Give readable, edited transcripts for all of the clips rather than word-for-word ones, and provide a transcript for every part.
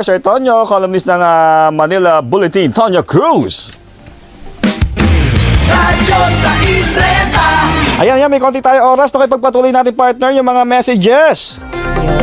Sir Tonyo, columnist ng Manila Bulletin, Tonyo Cruz. Radyo sa Isleta. Ayan, may konti tayo oras na pagpatuloy natin, partner, yung mga messages.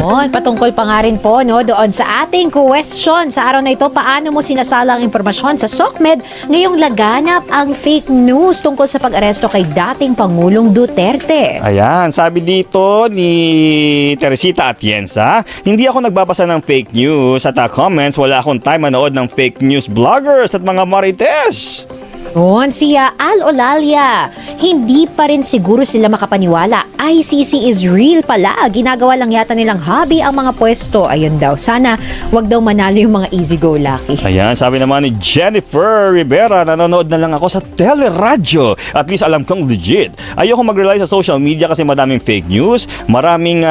Yun, patungkol pa nga rin po doon sa ating question sa araw na ito, paano mo sinasala ang impormasyon sa SOCMED ngayong laganap ang fake news tungkol sa pag-aresto kay dating Pangulong Duterte? Ayan, sabi dito ni Teresita Atienza, hindi ako nagbabasa ng fake news at comments, wala akong time manood ng fake news vloggers at mga marites. Yun, siya Al Olalia, hindi pa rin siguro sila makapaniwala. ICC is real pala. Ginagawa lang yata nilang hobby ang mga pwesto. Ayun daw, sana wag daw manalo yung mga easy-go-lucky. Ayan, sabi naman ni Jennifer Rivera, nanonood na lang ako sa teleradyo. At least alam kong legit. Ayoko mag-rely sa social media kasi madaming fake news. Maraming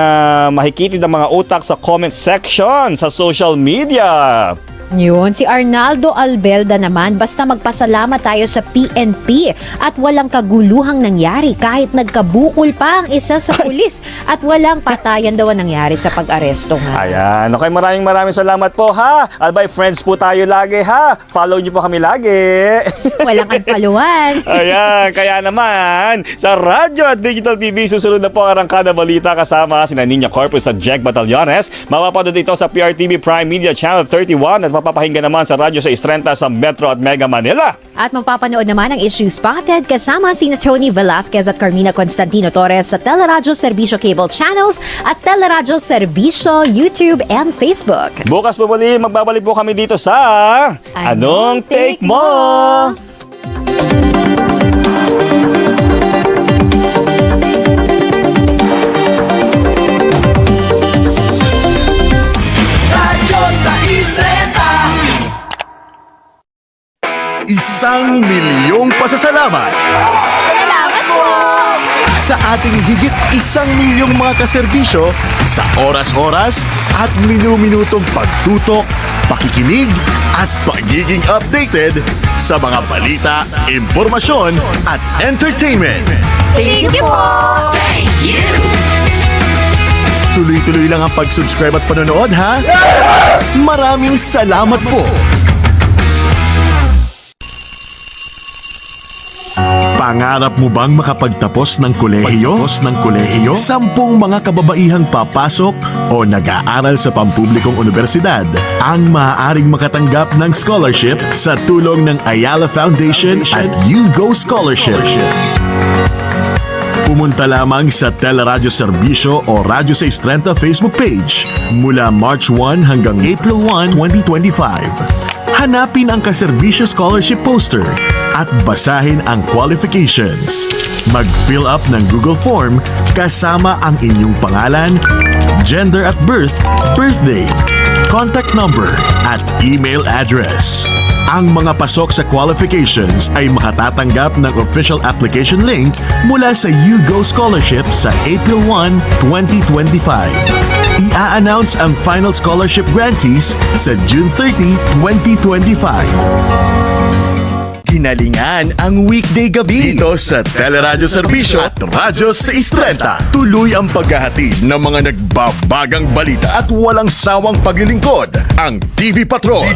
mahikitid ng mga utak sa comment section sa social media. Yun, si Arnaldo Albelda naman, basta magpasalamat tayo sa PNP at walang kaguluhang nangyari kahit nagkabukol pa ang isa sa pulis at walang patayan daw ang nangyari sa pag-aresto nga. Ayan, okay, maraming salamat po ha. Albay, friends po tayo lagi ha. Follow niyo po kami lagi. Walang unfollowan. Ayan, kaya naman, sa radyo at digital TV, susunod na po ang arangkada balita kasama sina Niña Corpus at Jack Batallones. Mapapanood ito sa PRTV Prime Media Channel 31 at mapapahinggan naman sa radyo sa Istrenta sa Metro at Mega Manila. At mapapanood naman ang Issue Spotted kasama sina Tony Velasquez at Carmina Constantino Torres sa Teleradyo Serbisyo Cable Channels at Teleradyo Serbisyo YouTube and Facebook. Bukas po muli, magbabalik po kami dito sa Anong Take Mo? Radyo sa Isleta. 1,000,000 pasasalamat Salamat po. sa ating higit 1,000,000 mga kaserbisyo sa oras-oras at minu-minutong pagtutok, pakikinig at pagiging updated sa mga balita, impormasyon at entertainment. Thank you po. Thank you. Tuloy-tuloy lang ang pag-subscribe at panonood ha. Maraming salamat po. Pangarap mo bang makapagtapos ng kolehiyo? 10 mga kababaihang papasok o nag-aaral sa pampublikong universidad ang maaaring makatanggap ng scholarship sa tulong ng Ayala Foundation at YouGo Scholarship. Pumunta lamang sa Teleradyo Serbisyo o Radyo sa Istrenta Facebook page mula March 1 hanggang April 1, 2025. Hanapin ang Kaserbisyo Scholarship poster at basahin ang qualifications. Mag-fill up ng Google Form kasama ang inyong pangalan, gender at birth, birthday, contact number at email address. Ang mga pasok sa qualifications ay makatatanggap ng official application link mula sa YouGo Scholarship sa April 1, 2025. I-announce ang final scholarship grantees sa June 30, 2025. Kinalingan ang weekday gabi dito sa Teleradyo Serbisyo at Radyo sa Istrenta. Tuloy ang paghahatid ng mga nagbabagang balita at walang sawang paglilingkod. Ang TV Patrol.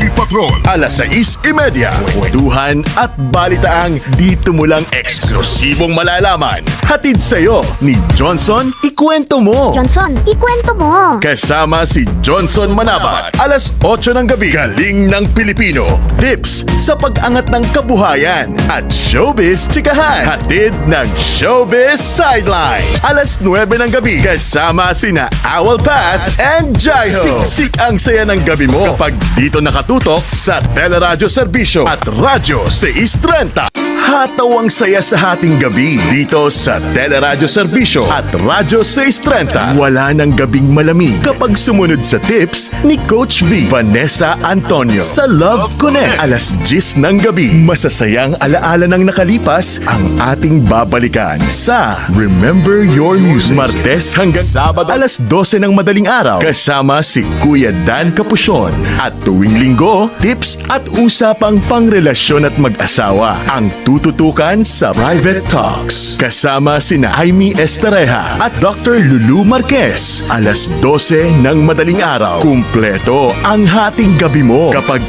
Alas 6:30. Kwentuhan at balitaang dito mo lang eksklusibong malalaman. Hatid sa'yo ni Johnson Ikwento Mo. Johnson, ikwento mo. Kasama si Johnson Manabat. Alas 8 ng gabi. Galing ng Pilipino. Tips sa pag-angat ng kabuhayan at showbiz chikahan. Hatid ng Showbiz Sidelines. Alas 9 ng gabi. Kasama sina Awal Pass and Jaiho. Siksik ang saya ng gabi mo kapag dito nakatutok sa Teleradyo Serbisyo at Radyo sa Istrenta. Hataw ang saya sa ating gabi dito sa Teleradyo Serbisyo at Radyo sa Istrenta. Wala nang gabing malamig kapag sumunod sa tips ni Coach V. Vanessa Antonio sa Love Connect. Alas 10 ng gabi, masasayang alaala ng nakalipas ang ating babalikan sa Remember Your Music. Martes hanggang Sabado, alas 12 ng madaling araw, kasama si Kuya Dan Capuchon. At tuwing linggo, tips at usapang pangrelasyon at mag-asawa. Ang tututukan sa Private Talks. Kasama sina Aimee Estareja at Dr. Lulu Marquez. Alas 12 ng madaling araw. Kumpleto ang hating gabi mo kapag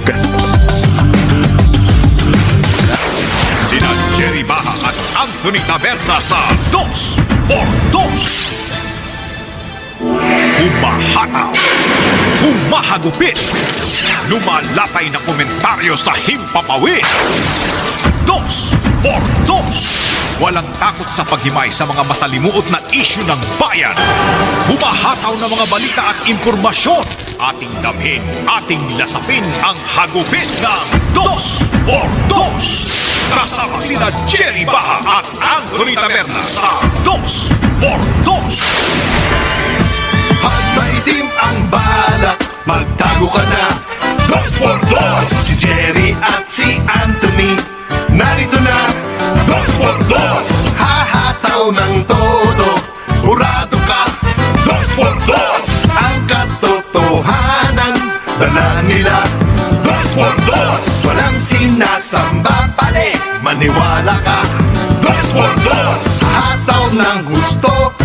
Sina Jerry Baja at Anthony Taberna sa 2x2. Humahataw, humahagupit, lumalapay na komentaryo sa himpapawid. 2x2. Walang takot sa paghimay sa mga masalimuot na isyu ng bayan. Humahataw na mga balita at impormasyon. Ating damhin, ating lasapin ang hagupit ng 2x2. Kasama sina Jerry Baja at Anthony Taberna sa 2x2. At maitim ang balak, magtago ka na. 2x2. Si Jerry at si Anthony, narito na. 2x2. Hahataw ng todo, murado ka. 2x2. Ang katotohanan, dala nila. 2x2. Walang sinasamba pali, maniwala ka. 2x2. Hataw ng gusto